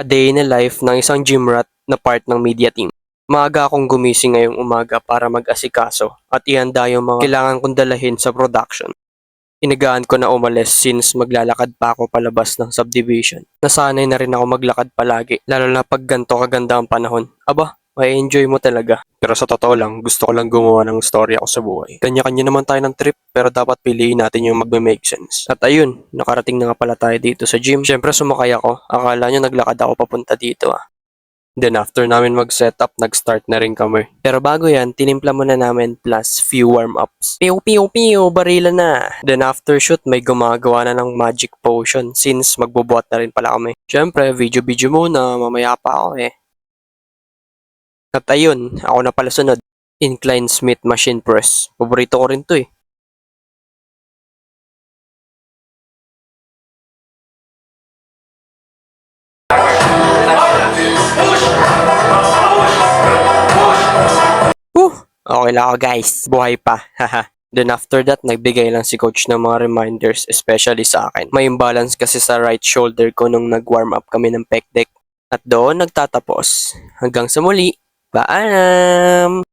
A day in the life ng isang gym rat na part ng media team. Maaga akong gumising ngayong umaga para mag-asikaso at ihanda yung mga kailangan kong dalahin sa production. Inagaan ko na umalis since maglalakad pa ako palabas ng subdivision. Nasanay na rin ako maglakad palagi, lalo na pag ganito kaganda ang panahon. Aba, may enjoy mo talaga. Pero sa totoo lang, gusto ko lang gumawa ng story ako sa buhay. Kanya-kanya naman tayo ng trip, pero dapat piliin natin yung magme-make sense. At ayun, nakarating na nga pala tayo dito sa gym. Siyempre sumakay ako, akala nyo naglakad ako papunta dito ah. Then after namin mag-setup, nag-start na rin kami. Pero bago yan, tinimpla muna namin plus few warm-ups. Piu piu piu, barila na! Then after shoot, may gumagawa na ng magic potion since magbubuhat na rin pala kami. Siyempre, video-video muna, mamaya pa ako eh. At ayun, ako na pala sunod. Incline Smith Machine Press. Paborito ko rin to eh. Okay lang ako guys. Buhay pa. Haha. Then after that, nagbigay lang si coach ng mga reminders, especially sa akin. May imbalance kasi sa right shoulder ko nung nag-warm up kami ng pec deck. At doon nagtatapos. Hanggang sa muli. Paalam!